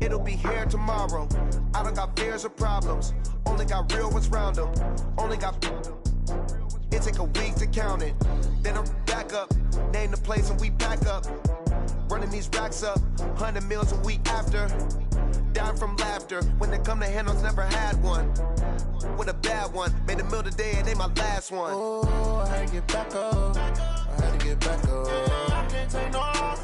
It'll be here tomorrow. I don't got fears or problems. Only got real ones round them. Only got... It take a week to count it. Then I'm back up. Name the place and we back up. Running these racks up. 100 meals a week after. Dying from laughter. When they come to handles, never had one. With a bad one. Made a meal today and they my last one. Oh, I had to get back up. I had to get back up. I can't take no off.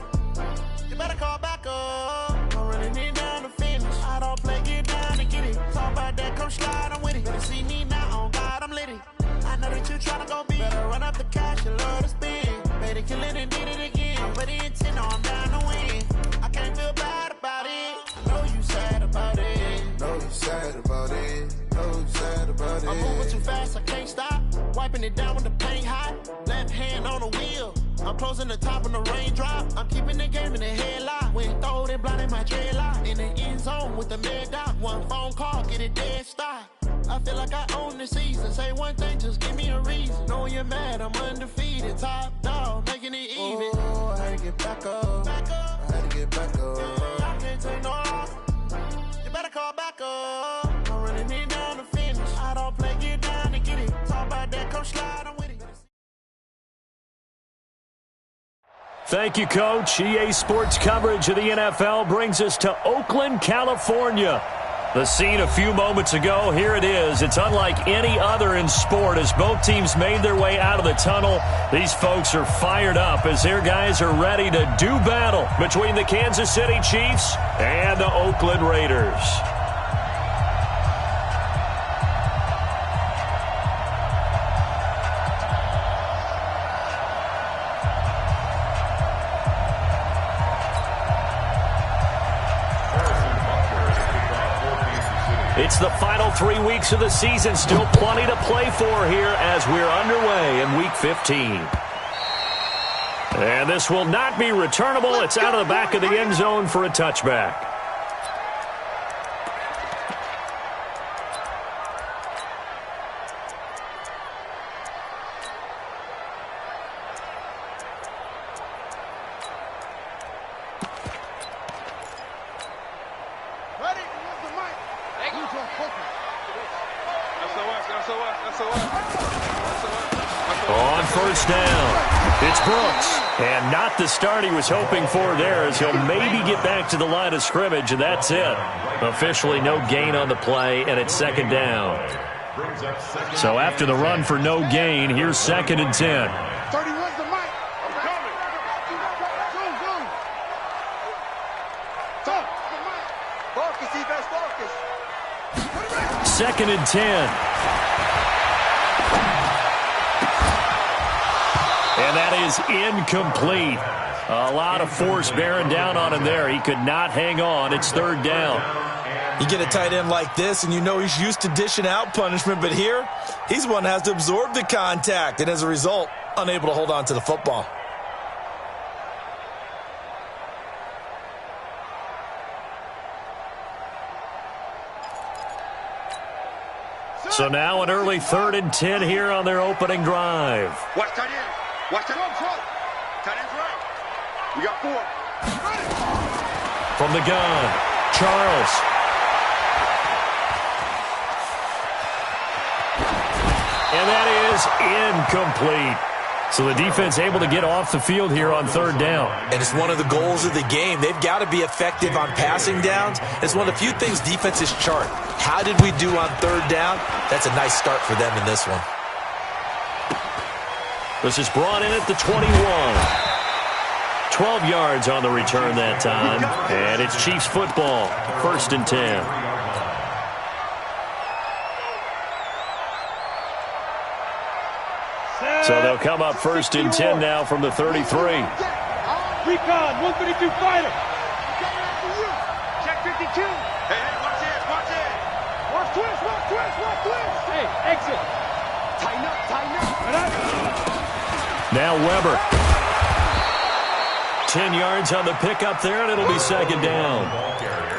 You better call back up. I'm running it down to finish. I don't play, get down and get it. Talk about that, come slide, I'm with it. Better see me now, on God, I'm litty. I know that you tryna go big. Better run up the cash, you love to spend. Better kill it and did it again. I'm ready and 10, I'm down to win. I can't feel bad about it. I know you sad about it. Know you sad about it. Know you sad about it. I'm moving too fast, I can't stop. Wiping it down with the paint hot. Left hand on the wheel. I'm closing the top on the raindrop. I'm keeping the game in the headlock. When throwed and blinded my dreadlock. In the end zone with the mad dot. One phone call, get it dead stop. I feel like I own the season. Say one thing, just give me a reason. Knowing you're mad, I'm undefeated. Top dog, making it even. Oh, I had to get back up. I had to get back up. I can't take no off. You better call back up. I'm running it down to finish. I don't play, get down and get it. Talk about that, come slide, I'm with it. Thank you, Coach. EA Sports coverage of the NFL brings us to Oakland, California. The scene a few moments ago, here it is. It's unlike any other in sport as both teams made their way out of the tunnel. These folks are fired up as their guys are ready to do battle between the Kansas City Chiefs and the Oakland Raiders. It's the final 3 weeks of the season. Still plenty to play for here as we're underway in Week 15. And this will not be returnable. It's out of the back of the end zone for a touchback. On first down, it's Brooks. And not the start he was hoping for there as he'll maybe get back to the line of scrimmage, and that's it. Officially no gain on the play, and it's second down. So after the run for no gain, here's 2nd and 10. 31's the mic. I'm coming. Zoom. Talk. Focus, defense, focus. 2nd and 10. And that is incomplete. A lot of force bearing down on him there. He could not hang on. It's 3rd down. You get a tight end like this, and you know he's used to dishing out punishment, but here, he's one that has to absorb the contact, and as a result, unable to hold on to the football. So now an early 3rd and 10 here on their opening drive. Watch tight end. Watch tight end. Tight end's right. You got 4. From the gun, Charles. And that is incomplete. So the defense able to get off the field here on 3rd down. And it's one of the goals of the game. They've got to be effective on passing downs. It's one of the few things defenses chart. How did we do on 3rd down? That's a nice start for them in this one. This is brought in at the 21. 12 yards on the return that time. And it's Chiefs football. 1st and 10. So they'll come up 1st and 10 now from the 33. Recon, 132 fighter. Check 52. Hey, watch it. Watch twist. Hey, exit. Tighten up. Now Weber. 10 yards on the pickup there, and it'll be 2nd down.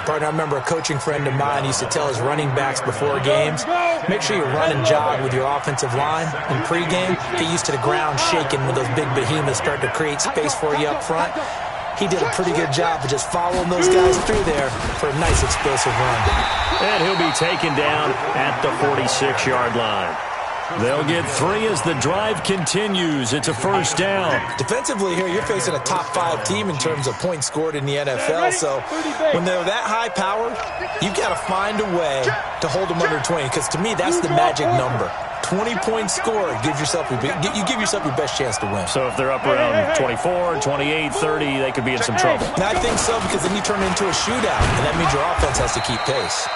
Partner, I remember a coaching friend of mine used to tell his running backs before games, make sure you run and jog with your offensive line in pregame. Get used to the ground shaking when those big behemoths start to create space for you up front. He did a pretty good job of just following those guys through there for a nice explosive run. And he'll be taken down at the 46-yard line. They'll get 3 as the drive continues. It's a first down. Defensively here, you're facing a top-5 team in terms of points scored in the NFL. So when they're that high-powered, you've got to find a way to hold them under 20. Because to me, that's the magic number. 20-point score, you give yourself your best chance to win. So if they're up around 24, 28, 30, they could be in some trouble. And I think so, because then you turn it into a shootout, and that means your offense has to keep pace.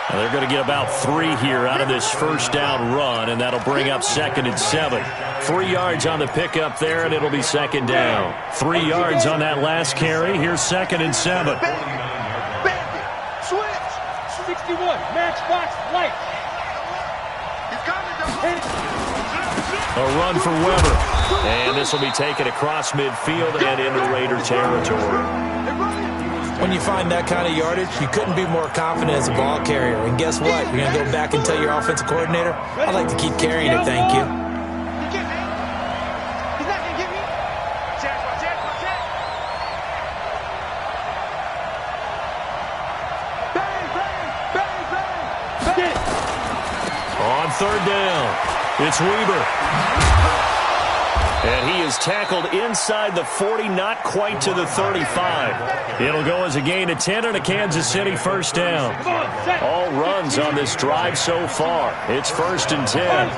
Well, they're going to get about 3 here out of this first down run, and that'll bring up 2nd and 7. 3 yards on the pickup there, and it'll be 2nd down. 3 yards on that last carry. Here's 2nd and 7. Switch. 61. Matchbox light. A run for Weber. And this will be taken across midfield and into Raider territory. When you find that kind of yardage, you couldn't be more confident as a ball carrier. And guess what? You're going to go back and tell your offensive coordinator, I'd like to keep carrying it, thank you. On 3rd down, it's Weber. And he is tackled inside the 40, not quite to the 35. It'll go as a gain of 10 and a Kansas City first down. All runs on this drive so far. It's 1st and 10.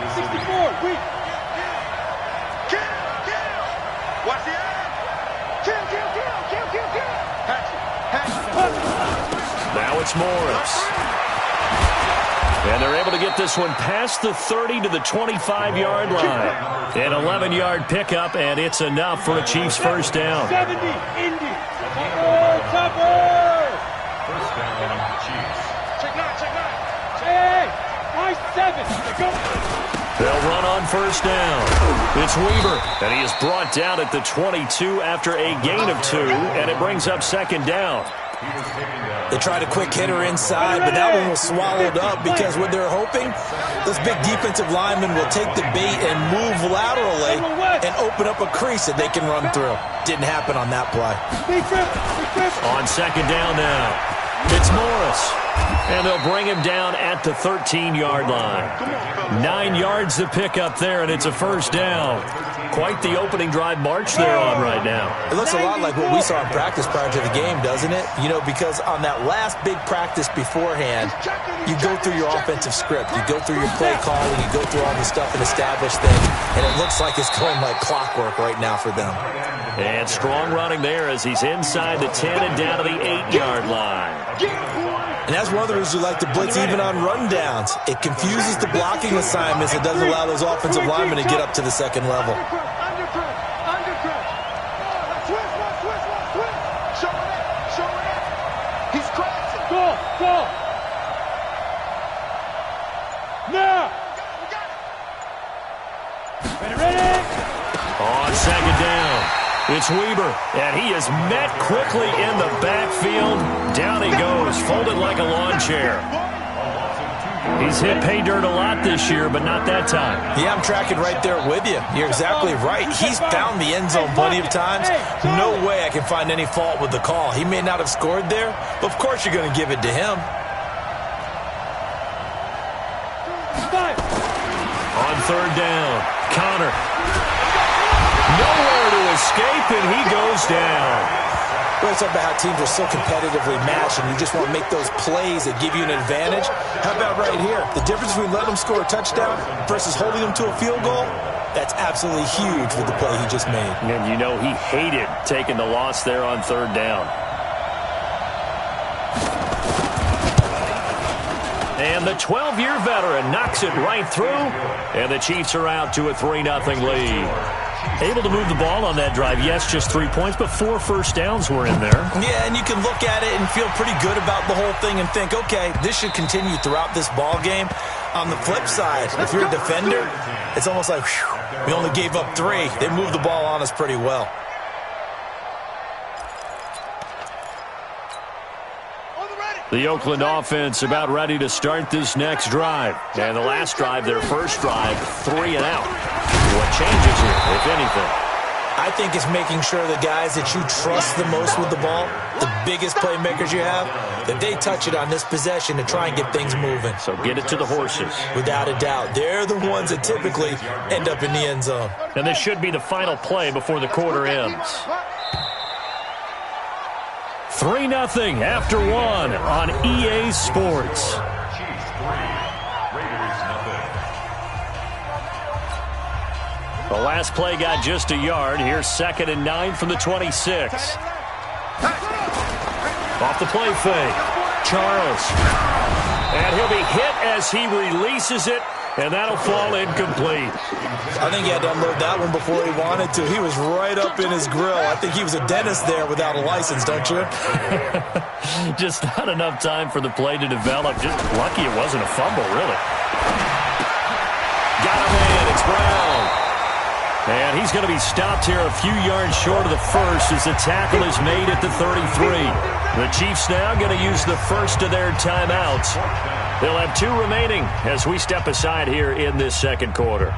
Now it's Morris. And they're able to get this one past the 30 to the 25-yard line. An 11-yard pickup, and it's enough for a Chiefs first down. 70, Indy. Cover. First down, Chiefs. Check 9. Hey, nice 7. Go. They'll run on first down. It's Weber, and he is brought down at the 22 after a gain of 2, and it brings up 2nd down. They tried a quick hitter inside, but that one was swallowed up because what they're hoping, this big defensive lineman will take the bait and move laterally and open up a crease that they can run through. Didn't happen on that play. On 2nd down now, it's Morris, and they'll bring him down at the 13-yard line. 9 yards to pick up there, and it's a first down. Quite the opening drive march they're on right now. It looks a lot like what we saw in practice prior to the game, doesn't it? You know, because on that last big practice beforehand, you go through your offensive script. You go through your play calling. You go through all the stuff and establish things. And it looks like it's going like clockwork right now for them. And strong running there as he's inside the 10 and down to the 8-yard line. And that's one of the reasons you like to blitz even on rundowns. It confuses the blocking assignments. It doesn't allow those offensive linemen to get up to the second level. He's crossing. Go. Now. Ready. On 2nd down, it's Weber, and he is met quickly in the backfield. Down he goes, folded like a lawn chair. He's hit pay dirt a lot this year, but not that time. Yeah, I'm tracking right there with you. You're exactly right. He's found the end zone plenty of times. No way I can find any fault with the call. He may not have scored there, but of course you're going to give it to him. On 3rd down, Connor. Nowhere to escape, and he goes down. We're talking about how teams are so competitively matched, and you just want to make those plays that give you an advantage. How about right here? The difference between letting them score a touchdown versus holding them to a field goal, that's absolutely huge with the play he just made. And you know he hated taking the loss there on 3rd down. And the 12-year veteran knocks it right through, and the Chiefs are out to a 3-0 lead. Able to move the ball on that drive. Yes, just 3 points, but 4 first downs were in there. Yeah, and you can look at it and feel pretty good about the whole thing and think, okay, this should continue throughout this ball game. On the flip side, if you're a defender, it's almost like, whew, we only gave up 3. They moved the ball on us pretty well. The Oakland offense about ready to start this next drive. And the last drive, their first drive, 3 and out. What changes here, if anything? I think it's making sure the guys that you trust the most with the ball, the biggest playmakers you have, that they touch it on this possession to try and get things moving. So get it to the horses. Without a doubt. They're the ones that typically end up in the end zone. And this should be the final play before the quarter ends. 3-0 after 1 on EA Sports. Chiefs 3, Raiders nothing. The last play got just a yard. Here's 2nd and 9 from the 26. Off the play fake. Charles. And he'll be hit as he releases it, and that'll fall incomplete. I think he had to unload that one before he wanted to. He was right up in his grill. I think he was a dentist there without a license, don't you? Just not enough time for the play to develop. Just lucky it wasn't a fumble, really. Got him in. It's Brown. And he's going to be stopped here a few yards short of the first as the tackle is made at the 33. The Chiefs now going to use the first of their timeouts. They'll have 2 remaining as we step aside here in this second quarter.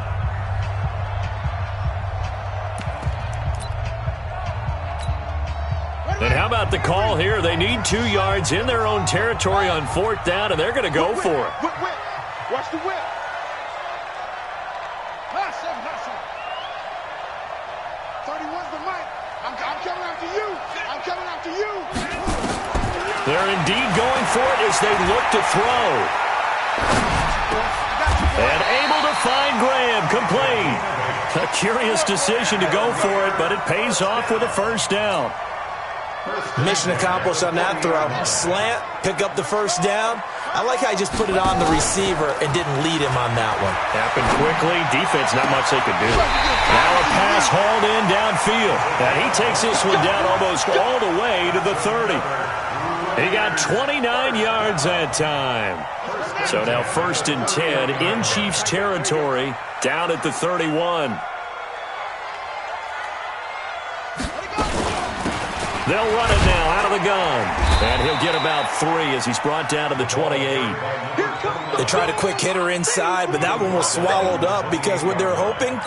And how about the call here? They need 2 yards in their own territory on 4th down, and they're going to go for it. Watch the whip. They're indeed going for it as they look to throw. And able to find Graham, complete. A curious decision to go for it, but it pays off with a first down. Mission accomplished on that throw. Slant, pick up the first down. I like how he just put it on the receiver and didn't lead him on that one. Happened quickly. Defense, not much they could do. Now a pass hauled in downfield. And he takes this one down almost all the way to the 30. He got 29 yards that time. So now 1st and 10 in Chiefs territory, down at the 31. They'll run it now out of the gun. And he'll get about 3 as he's brought down to the 28. They tried a quick hitter inside, but that one was swallowed up because what they're hoping,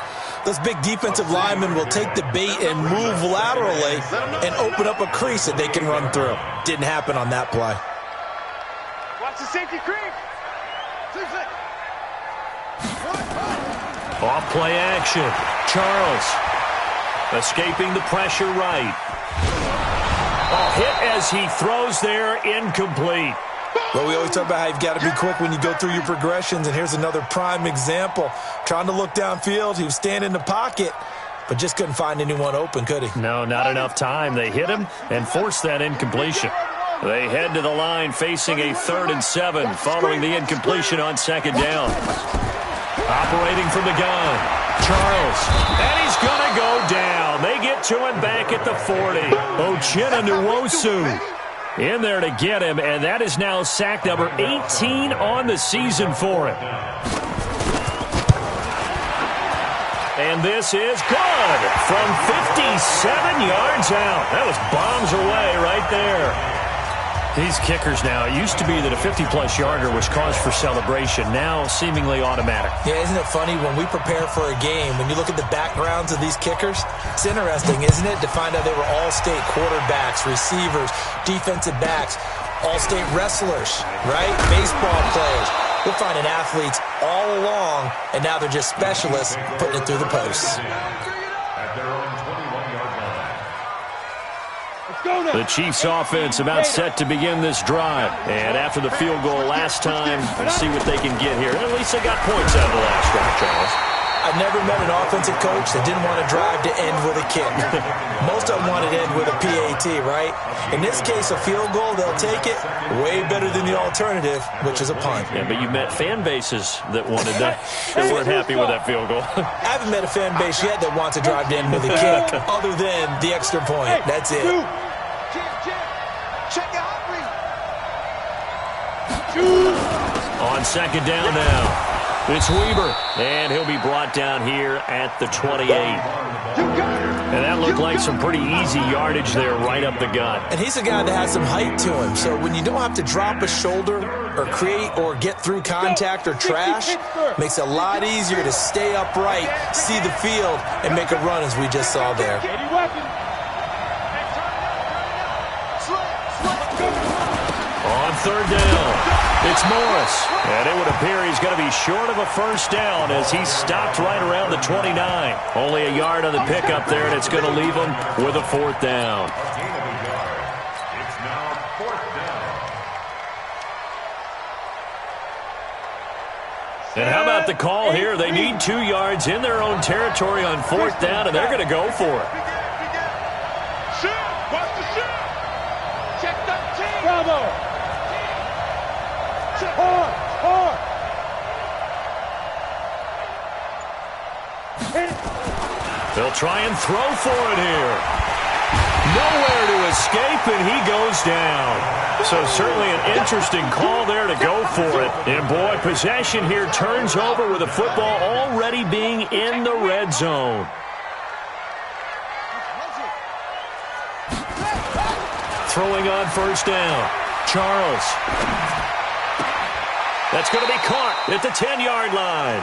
those big defensive linemen will take the bait and move laterally and open up a crease that they can run through. Didn't happen on that play. Watch the safety creep. Off play action. Charles escaping the pressure right. A hit as he throws there, incomplete. Well, we always talk about how you've got to be quick when you go through your progressions, and here's another prime example. Trying to look downfield, he was standing in the pocket, but just couldn't find anyone open, could he? No, not enough time. They hit him and forced that incompletion. They head to the line facing a 3rd and 7 following the incompletion on 2nd down. Operating from the gun, Charles, and he's going to go down. They get to him back at the 40. Ochena Nwosu in there to get him, and that is now sack number 18 on the season for him. And this is good from 57 yards out. That was bombs away right there. These kickers now, it used to be that a 50-plus yarder was cause for celebration. Now seemingly automatic. Yeah, isn't it funny when we prepare for a game, when you look at the backgrounds of these kickers, it's interesting, isn't it, to find out they were all-state quarterbacks, receivers, defensive backs, all-state wrestlers, right? Baseball players. We're finding athletes all along, and now they're just specialists putting it through the posts. At their own 21-yard line. The Chiefs offense about set to begin this drive. And after the field goal last time, we'll see what they can get here. At least they got points out of the last drive, Charles. I've never met an offensive coach that didn't want to drive to end with a kick. Most of them want to end with a PAT, right? In this case, a field goal, they'll take it. Way better than the alternative, which is a punt. Yeah, but you met fan bases that wanted that, that weren't happy with that field goal. I haven't met a fan base yet that wants to drive to end with a kick, other than the extra point. That's it. Check your hot On 2nd down now, it's Weber, and he'll be brought down here at the 28. And that looked like some pretty easy yardage there right up the gut. And he's a guy that has some height to him. So when you don't have to drop a shoulder or create or get through contact or trash, makes it a lot easier to stay upright, see the field, and make a run as we just saw there. On third down, it's Morris. And it would appear he's going to be short of a first down as he stopped right around the 29. Only a yard on the pickup there, and it's going to leave him with a fourth down. It's now fourth down. And how about the call here? They need 2 yards in their own territory on fourth down, and they're going to go for it. Watch the shot. Check the team. Bravo. Hard. They'll try and throw for it here. Nowhere to escape, and he goes down. So certainly an interesting call there to go for it. And boy, possession here turns over with the football already being in the red zone. Throwing on first down. Charles. That's going to be caught at the 10-yard line.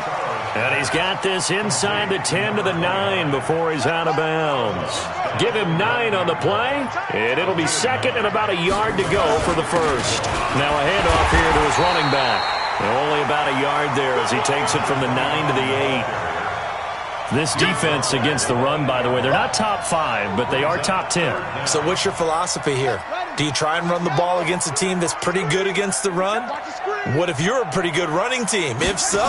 And he's got this inside the 10 to the 9 before he's out of bounds. Give him 9 on the play, and it'll be second and about a yard to go for the first. Now a handoff here to his running back. And only about a yard there as he takes it from the 9 to the 8. This defense against the run, by the way, they're not top 5, but they are top 10. So what's your philosophy here? Do you try and run the ball against a team that's pretty good against the run? What if you're a pretty good running team? If so,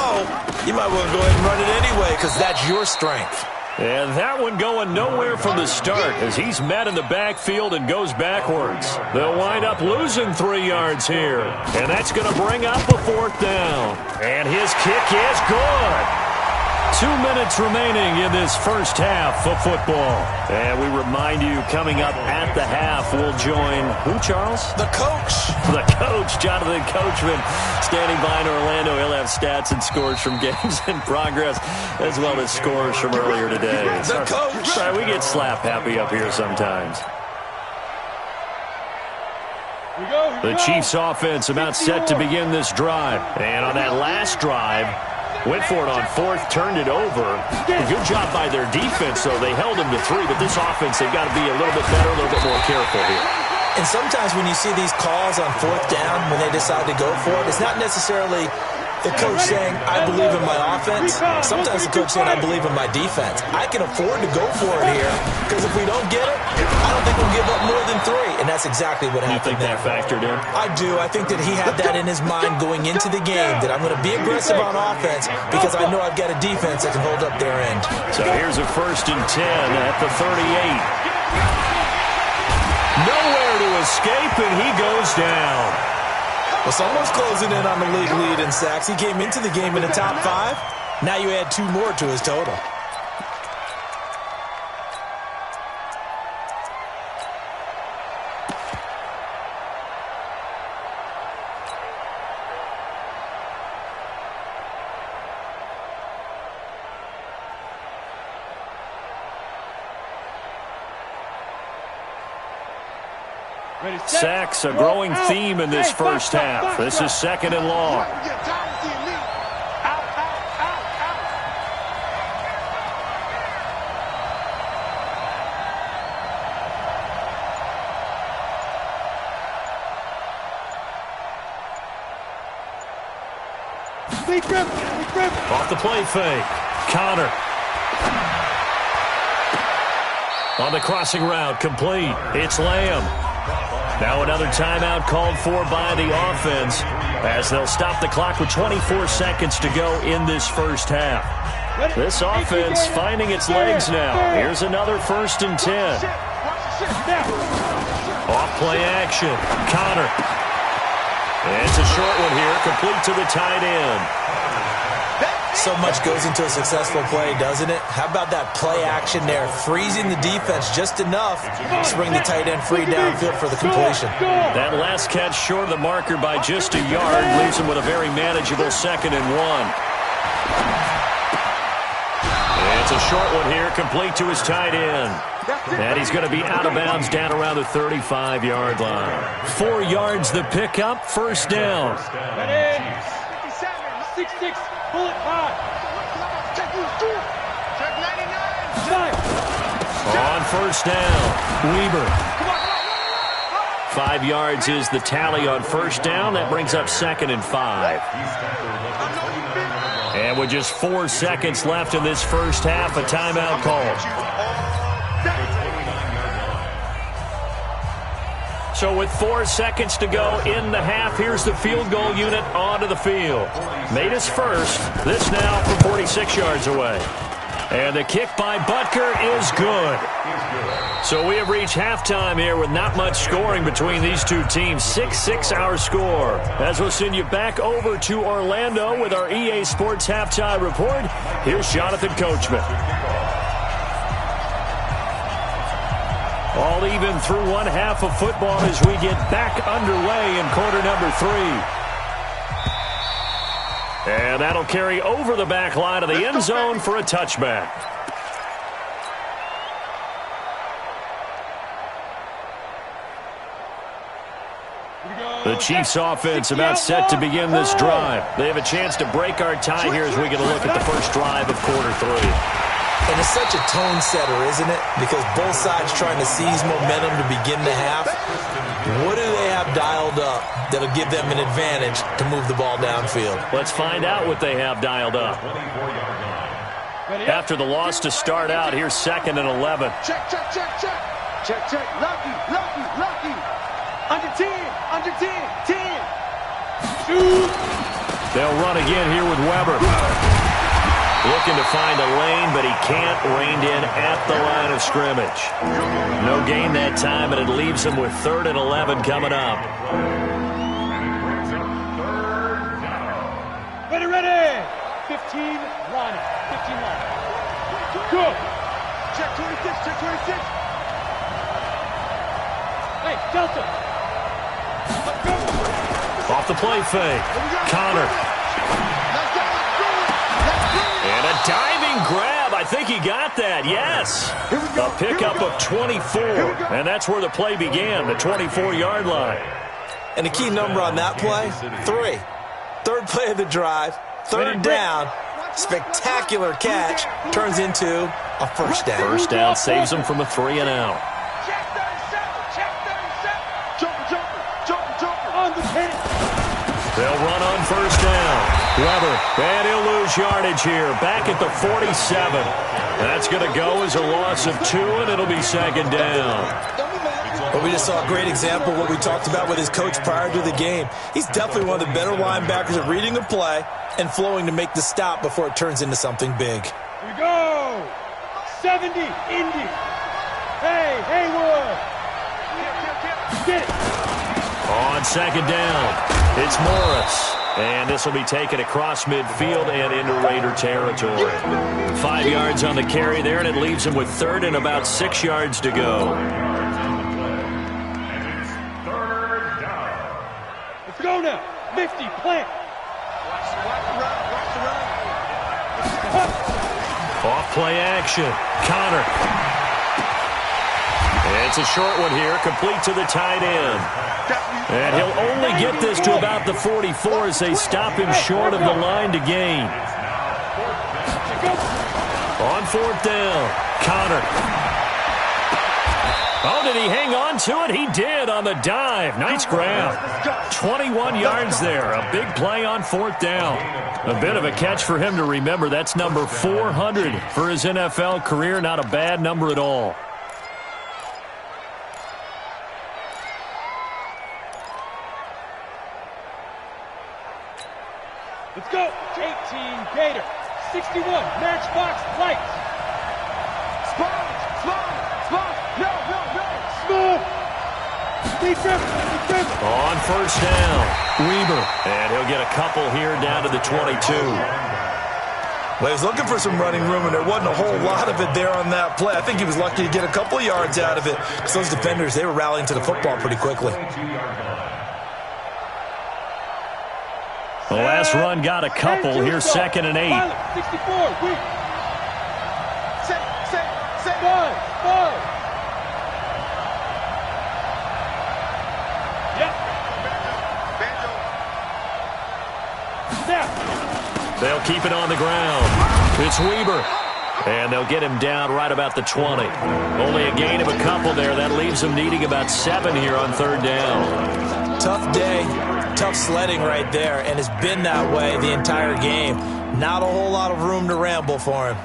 you might want to go ahead and run it anyway because that's your strength. And that one going nowhere from the start as he's met in the backfield and goes backwards. They'll wind up losing 3 yards here. And that's going to bring up a fourth down. And his kick is good. 2 minutes remaining in this first half of football. And we remind you, coming up at the half, we'll join who, Charles? The coach. The coach, Jonathan Coachman, standing by in Orlando. He'll have stats and scores from games in progress, as well as scores from earlier today. The coach. Sorry, we get slap happy up here sometimes. The Chiefs offense about set to begin this drive. And on that last drive, went for it on fourth, turned it over. A good job by their defense, though. They held them to 3, but this offense, they've got to be a little bit better, a little bit more careful here. And sometimes when you see these calls on fourth down, when they decide to go for it, it's not necessarily the coach saying, I believe in my offense. Sometimes the coach saying, I believe in my defense. I can afford to go for it here because if we don't get it, I don't think we'll give up more than 3. And that's exactly what happened there. You think that factored in? I do. I think that he had that in his mind going into the game, that I'm going to be aggressive on offense because I know I've got a defense that can hold up their end. So here's a 1st and 10 at the 38. Nowhere to escape, and he goes down. Well, someone's closing in on the league lead in sacks. He came into the game in the top 5. Now you add 2 more to his total. Sacks, a growing theme in this first half. This is 2nd and long. Off the play fake. Connor. On the crossing route, complete. It's Lamb. Now another timeout called for by the offense as they'll stop the clock with 24 seconds to go in this first half. This offense finding its legs now. Here's another 1st and 10. Off play action. Connor. And it's a short one here, complete to the tight end. So much goes into a successful play, doesn't it? How about that play action there, freezing the defense just enough to bring the tight end free downfield for the completion. That last catch short of the marker by just a yard leaves him with a very manageable 2nd and 1. It's a short one here, complete to his tight end. And he's going to be out of bounds down around the 35-yard line. 4 yards the pickup, first down. 6-6, pull it high. On first down, Weber. 5 yards is the tally on first down. That brings up 2nd and 5. And with just 4 seconds left in this first half, a timeout call. So with 4 seconds to go in the half, here's the field goal unit onto the field. Made his first. This now from 46 yards away. And the kick by Butker is good. So we have reached halftime here with not much scoring between these two teams. 6-6 our score. As we'll send you back over to Orlando with our EA Sports Halftime Report, here's Jonathan Coachman. All even through one half of football as we get back underway in quarter number 3. And that'll carry over the back line of the end zone for a touchback. The Chiefs offense about set to begin this drive. They have a chance to break our tie here as we get a look at the first drive of quarter 3. And it's such a tone setter, isn't it? Because both sides trying to seize momentum to begin the half. What do they have dialed up that'll give them an advantage to move the ball downfield? Let's find out what they have dialed up. After the loss to start out, here's 2nd and 11. Check, check, check, check. Check, check. Lucky, lucky, lucky. Under 10, under 10, 10. Shoot. They'll run again here with Weber. Looking to find a lane, but he can't. Reined in at the line of scrimmage. No gain that time, and it leaves him with 3rd and 11 coming up. Ready, ready. 15, line it. 15 line. Good. Check 26, check 26. Hey, Delta. Let's go. Off the play fake. Connor. And a diving grab. I think he got that. Yes. A pickup of 24. And that's where the play began, the 24-yard line. And the key number on that play, 3. 3rd play of the drive, 3rd down. Spectacular catch turns into a first down. First down saves him from a 3 and out. Check 37, check 37. Jumper, jumper, jumper, jumper. On the pin. They'll run on first down. Weber, and he'll lose yardage here. Back at the 47. That's going to go as a loss of 2, and it'll be 2nd down. But we just saw a great example of what we talked about with his coach prior to the game. He's definitely one of the better linebackers at reading a play and flowing to make the stop before it turns into something big. Here we go. 70, Indy. Hey, Haywood. Get it. On 2nd down, it's Morris. And this will be taken across midfield and into Raider territory. 5 yards on the carry there, and it leaves him with 3rd and about 6 yards to go. Let's go now. 50, plant. Off play action. Connor. It's a short one here, complete to the tight end. And he'll only get this to about the 44 as they stop him short of the line to gain. On 4th down, Connor. Oh, did he hang on to it? He did on the dive. Nice grab. 21 yards there. A big play on 4th down. A bit of a catch for him to remember. That's number 400 for his NFL career. Not a bad number at all. Let's go. 18, Gator. 61, matchbox lights. Spawn, spawn, spawn. No, no, no. Smooth. On first down, Weber. And he'll get a couple here down to the 22. Well, he was looking for some running room, and there wasn't a whole lot of it there on that play. I think he was lucky to get a couple yards out of it. Because those defenders, they were rallying to the football pretty quickly. The last run got a couple. Here's 2nd and 8. 64, They'll keep it on the ground. It's Weber. And they'll get him down right about the 20. Only a gain of a couple there. That leaves them needing about 7 here on third down. Tough day, tough sledding right there, and it's been that way the entire game. Not a whole lot of room to ramble for him.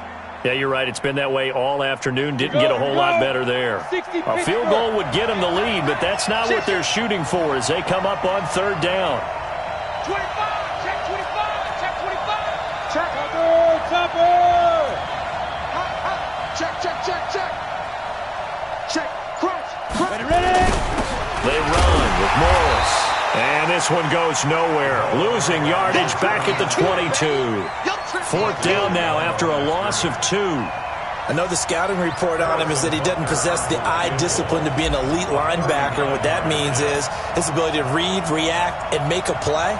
Yeah, you're right. It's been that way all afternoon. Didn't get a whole lot better there. A field goal would get them the lead, but that's not what they're shooting for as they come up on third down. 25, check 25, check 25. Check. Topper. Check. Crunch. Ready. They run with Morris. And this one goes nowhere. Losing yardage back at the 22. Fourth down now after a loss of 2. I know the scouting report on him is that he doesn't possess the eye discipline to be an elite linebacker. And what that means is his ability to read, react, and make a play.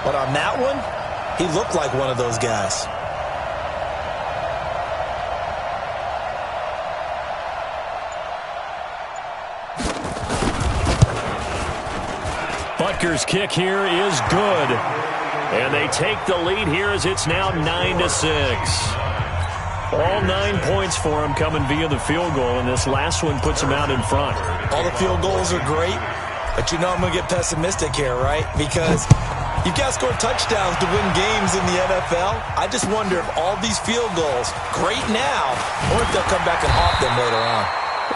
But on that one, he looked like one of those guys. Butker's kick here is good. And they take the lead here as it's now 9-6. All 9 points for him coming via the field goal, and this last one puts him out in front. All the field goals are great, but you know I'm going to get pessimistic here, right? Because you've got to score touchdowns to win games in the NFL. I just wonder if all these field goals, great now, or if they'll come back and haunt them later on.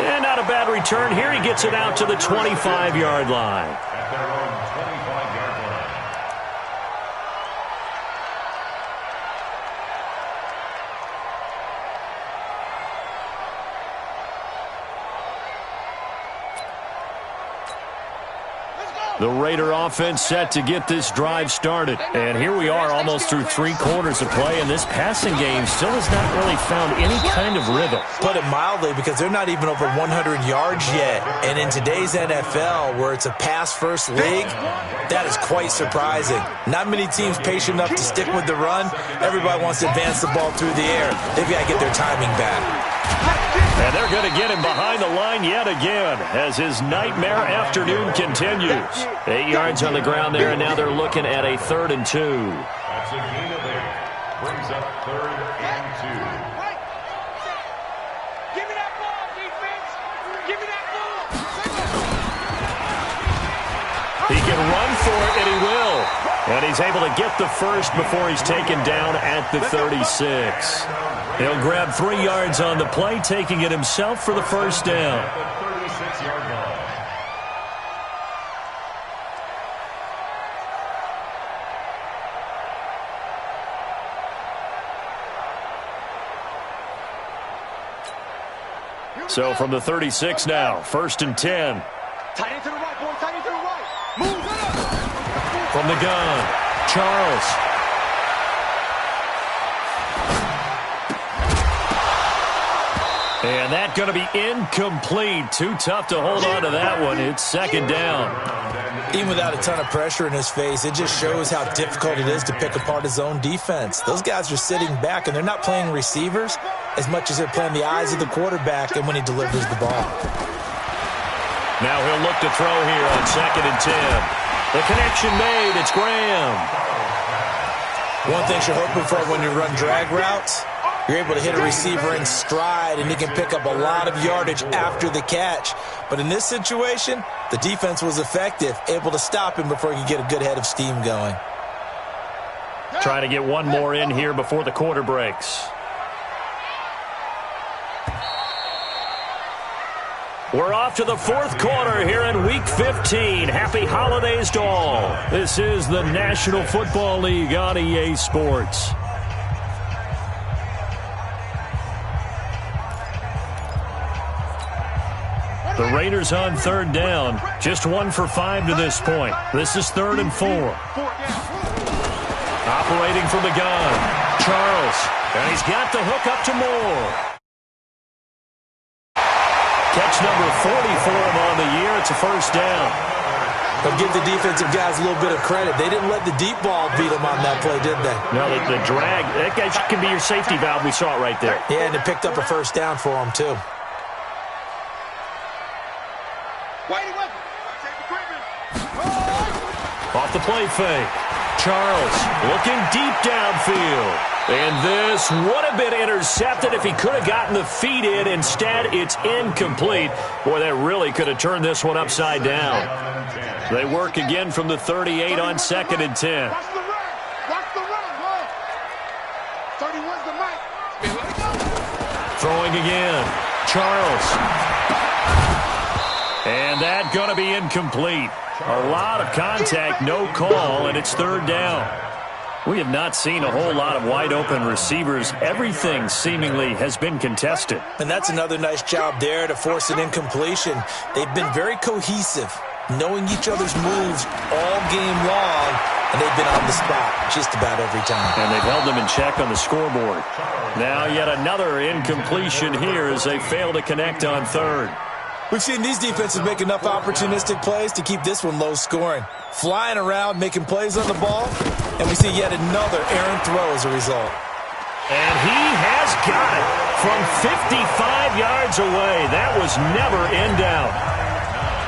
And not a bad return. Here he gets it out to the 25-yard line. At their own 25-yard line. The Raider offense set to get this drive started. And here we are almost through 3 quarters of play, and this passing game still has not really found any kind of rhythm. Put it mildly, because they're not even over 100 yards yet. And in today's NFL, where it's a pass-first league, that is quite surprising. Not many teams patient enough to stick with the run. Everybody wants to advance the ball through the air. They've got to get their timing back. And they're going to get him behind the line yet again as his nightmare afternoon continues. 8 yards on the ground there, and now they're looking at a 3rd and 2. That's a gain of 8. Brings up 3rd and 2. Give me that ball, defense. Give me that ball. He can run for it, and he will. And he's able to get the first before he's taken down at the 36. He'll grab 3 yards on the play, taking it himself for the first down. At the 36-yard line. So from the 36 now, 1st and 10. Tight end to the right, boy. Tight end to the right. Move it up. From the gun, Charles. And that's going to be incomplete. Too tough to hold on to that one. It's 2nd down. Even without a ton of pressure in his face, it just shows how difficult it is to pick apart his own defense. Those guys are sitting back, and they're not playing receivers as much as they're playing the eyes of the quarterback and when he delivers the ball. Now he'll look to throw here on 2nd and 10. The connection made. It's Graham. One thing you're hoping for when you run drag routes, you're able to hit a receiver in stride, and he can pick up a lot of yardage after the catch. But in this situation, the defense was effective, able to stop him before he could get a good head of steam going. Trying to get one more in here before the quarter breaks. We're off to the 4th quarter here in Week 15. Happy holidays to all. This is the National Football League on EA Sports. The Raiders on 3rd down. Just 1 for 5 to this point. This is 3rd and 4. Operating from the gun, Charles. And he's got the hook up to Moore. Catch number 40 for him on the year. It's a 1st down. But give the defensive guys a little bit of credit. They didn't let the deep ball beat them on that play, did they? No, the drag, that guy can be your safety valve. We saw it right there. Yeah, and it picked up a 1st down for them, too. play fake. Charles looking deep downfield. And this would have been intercepted if he could have gotten the feet in. Instead, it's incomplete. Boy, that really could have turned this one upside down. They work again from the 38 on 2nd and 10. Watch the run. Watch the run. Go. 31's the mic. Throwing again. Charles. And that going to be incomplete. A lot of contact, no call, and it's 3rd down. We have not seen a whole lot of wide-open receivers. Everything seemingly has been contested. And that's another nice job there to force an incompletion. They've been very cohesive, knowing each other's moves all game long, and they've been on the spot just about every time. And they've held them in check on the scoreboard. Now yet another incompletion here as they fail to connect on 3rd. We've seen these defenses make enough opportunistic plays to keep this one low scoring. Flying around, making plays on the ball, and we see yet another errant throw as a result. And he has got it from 55 yards away. That was never in doubt.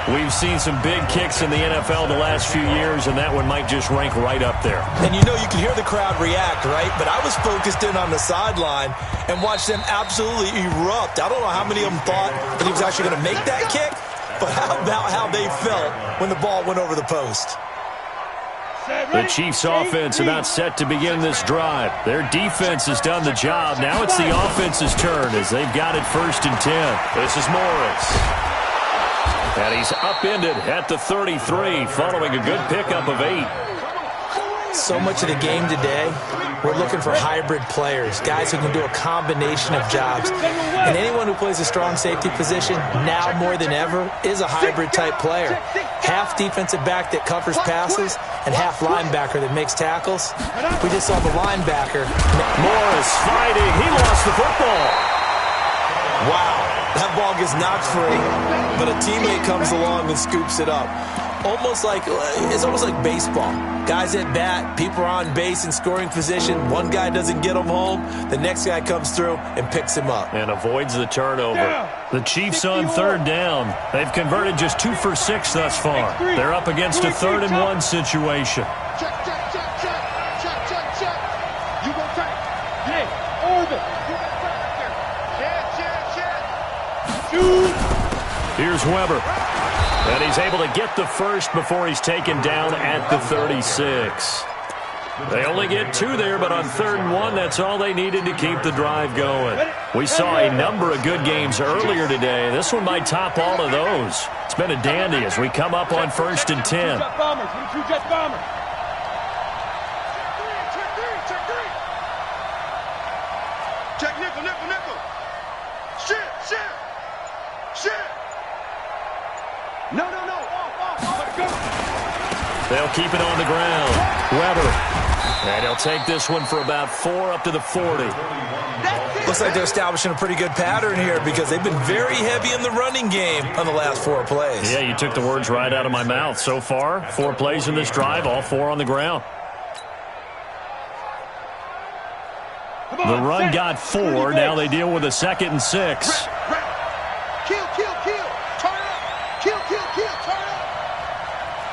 We've seen some big kicks in the NFL the last few years, and that one might just rank right up there. And you know you can hear the crowd react, right? But I was focused in on the sideline and watched them absolutely erupt. I don't know how many of them thought that he was actually going to make that kick, but how about how they felt when the ball went over the post? The Chiefs' offense about set to begin this drive. Their defense has done the job. Now it's the offense's turn as they've got it 1st and 10. This is Morris. And he's upended at the 33 following a good pickup of 8. So much of the game today, we're looking for hybrid players, guys who can do a combination of jobs. And anyone who plays a strong safety position, now more than ever, is a hybrid-type player. Half defensive back that covers passes and half linebacker that makes tackles. We just saw the linebacker. Morris fighting. He lost the football. Wow, that ball gets knocked free, but a teammate comes along and scoops it up. It's almost like baseball. Guys at bat, people are on base in scoring position. One guy doesn't get him home. The next guy comes through and picks him up. And avoids the turnover. The Chiefs on 3rd down. They've converted just 2 for 6 thus far. They're up against a 3rd and 1 situation. Check, check, check, check. Check, check, check. You go take. Hey, orbit. Check, check, check. Here's Weber. And he's able to get the first before he's taken down at the 36. They only get 2 there, but on 3rd and 1, that's all they needed to keep the drive going. We saw a number of good games earlier today. This one might top all of those. It's been a dandy as we come up on 1st and 10. Jet bombers. Two jet bombers. Check nickel, nickel, nickel. Shit, shit, shit. No, no, no. Off. Go. They'll keep it on the ground. Weber. And he'll take this one for about 4 up to the 40. Looks like they're establishing a pretty good pattern here because they've been very heavy in the running game on the last 4 plays. Yeah, you took the words right out of my mouth. So far, 4 plays in this drive, all 4 on the ground. The run got 4. Now they deal with a 2nd and 6. Kill, kill, kill. Turn up. Kill, kill, kill. Turn up.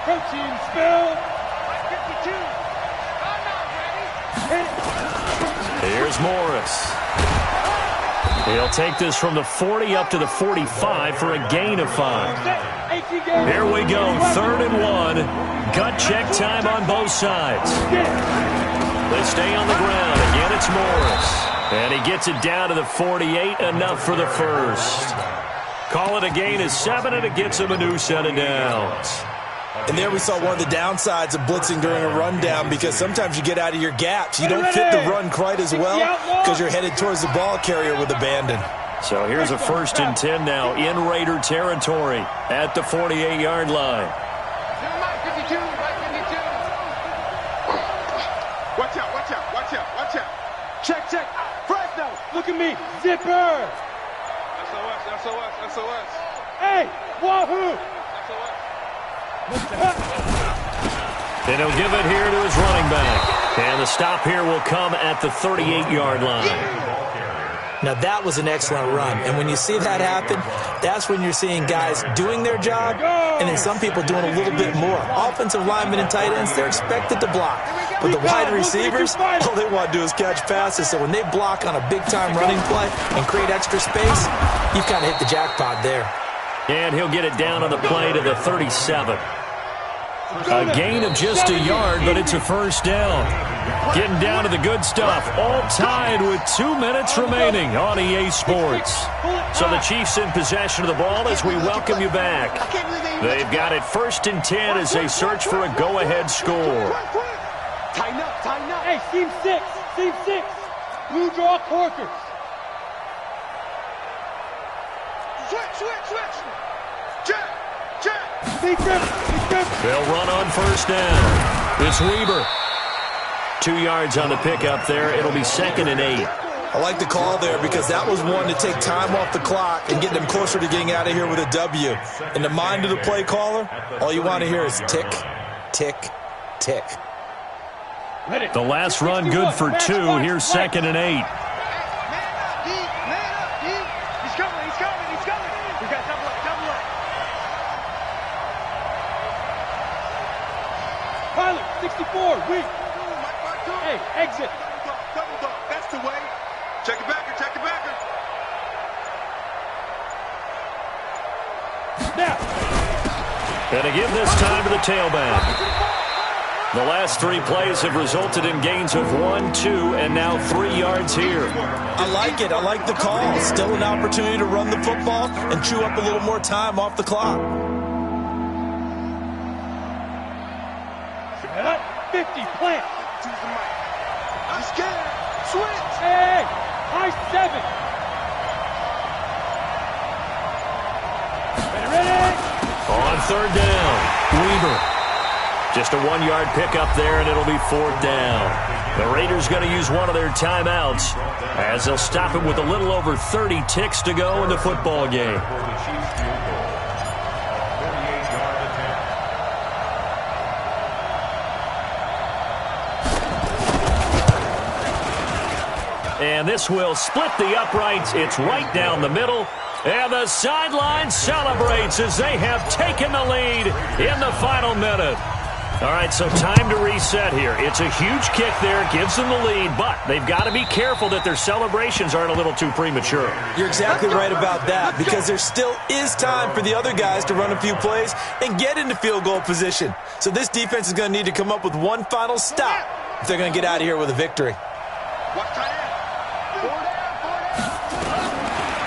Protein spill. 52. Here's Morris. He'll take this from the 40 up to the 45 for a gain of 5. Here we go, 3rd and 1. Gut check time on both sides. They stay on the ground. Again, it's Morris. And he gets it down to the 48, enough for the first. Call it a gain of 7, and it gets him a new set of downs. And there we saw one of the downsides of blitzing during a rundown because sometimes you get out of your gaps. You don't fit the run quite as well because you're headed towards the ball carrier with abandon. So here's a 1st and 10 now in Raider territory at the 48-yard line. Watch out, watch out, watch out, watch out. Check, check. Fresno, look at me. Zipper. SOS. Hey, Wahoo. And he'll give it here to his running back. And the stop here will come at the 38-yard line. Now, that was an excellent run. And when you see that happen, that's when you're seeing guys doing their job and then some people doing a little bit more. Offensive linemen and tight ends, they're expected to block. But the wide receivers, all they want to do is catch passes. So when they block on a big-time running play and create extra space, you've kind of hit the jackpot there. And he'll get it down on the play to the 37. A gain of just a yard, but it's a first down. Getting down to the good stuff. All tied with 2 minutes remaining on EA Sports. So the Chiefs in possession of the ball as we welcome you back. They've got it 1st and 10 as they search for a go-ahead score. Tighten up, tighten up. Hey, seam 6, seam 6. Blue draw corkers. Switch. Check. Big grip. They'll run on first down. It's Weber. 2 yards on the pickup there. It'll be 2nd and 8. I like the call there because that was one to take time off the clock and get them closer to getting out of here with a W. In the mind of the play caller, all you want to hear is tick, tick, tick. The last run good for 2. Here's 2nd and 8. Pilot, 64, weak. Hey, exit. Double dog, that's the way. Check it backer. Now. And to give this time to the tailback. The last 3 plays have resulted in gains of 1, 2, and now 3 yards here. I like it. I like the call. Still an opportunity to run the football and chew up a little more time off the clock. 50, plant. I'm scared. Switch. Hey, high 7. Ready. On 3rd down, Weber. Just a 1-yard pickup there, and it'll be 4th down. The Raiders going to use one of their timeouts as they'll stop it with a little over 30 ticks to go in the football game. And this will split the uprights. It's right down the middle. And the sideline celebrates as they have taken the lead in the final minute. All right, so time to reset here. It's a huge kick there, gives them the lead, but they've got to be careful that their celebrations aren't a little too premature. You're exactly right about that because there still is time for the other guys to run a few plays and get into field goal position. So this defense is going to need to come up with one final stop if they're going to get out of here with a victory.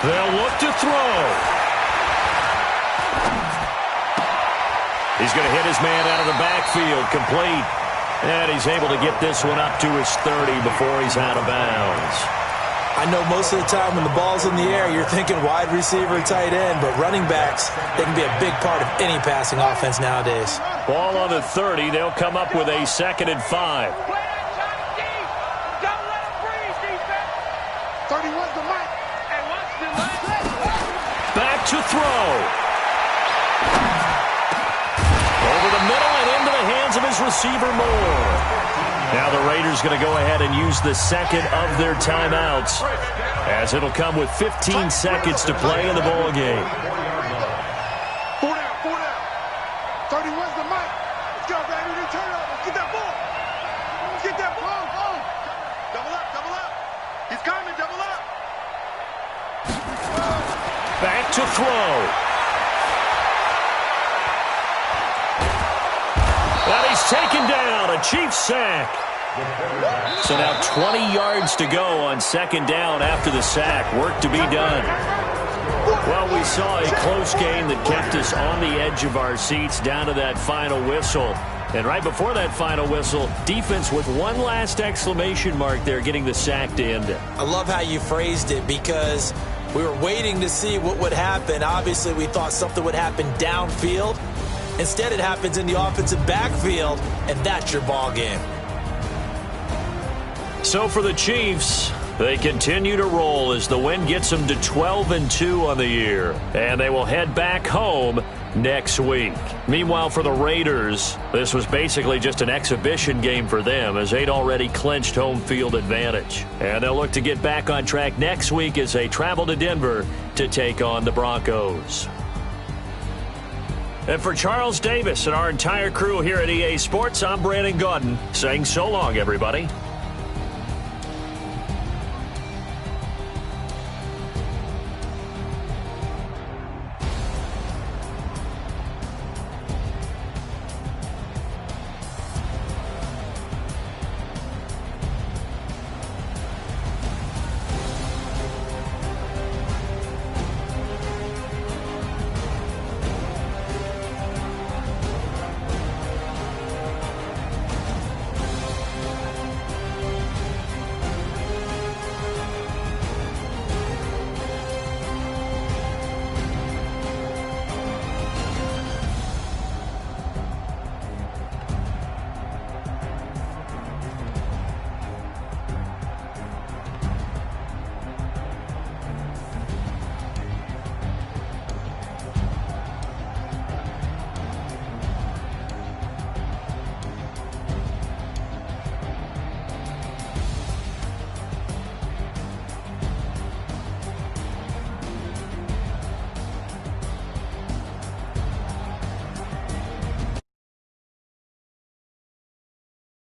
They'll look to throw. He's going to hit his man out of the backfield, complete. And he's able to get this one up to his 30 before he's out of bounds. I know most of the time when the ball's in the air, you're thinking wide receiver, tight end, but running backs, they can be a big part of any passing offense nowadays. Ball on the 30. They'll come up with a 2nd and 5. Back to throw. Over the middle and into the hands of his receiver, Moore. Now the Raiders going to go ahead and use the second of their timeouts as it'll come with 15 seconds to play in the ball game. 4 down. 31's the mic. Let's go, baby. Return up. Let's get that ball. Let's get that ball. Double up. He's coming. Double up. Back to throw. And he's taken down. A Chiefs sack. So now 20 yards to go on 2nd down after the sack. Work to be done. Well, we saw a close game that kept us on the edge of our seats down to that final whistle. And right before that final whistle, defense with one last exclamation mark there, getting the sack to end it. I love how you phrased it because we were waiting to see what would happen. Obviously, we thought something would happen downfield. Instead, it happens in the offensive backfield, and that's your ball game. So for the Chiefs, they continue to roll as the win gets them to 12-2 on the year. And they will head back home next week. Meanwhile, for the Raiders, this was basically just an exhibition game for them as they'd already clinched home field advantage. And they'll look to get back on track next week as they travel to Denver to take on the Broncos. And for Charles Davis and our entire crew here at EA Sports, I'm Brandon Gaudin saying so long, everybody.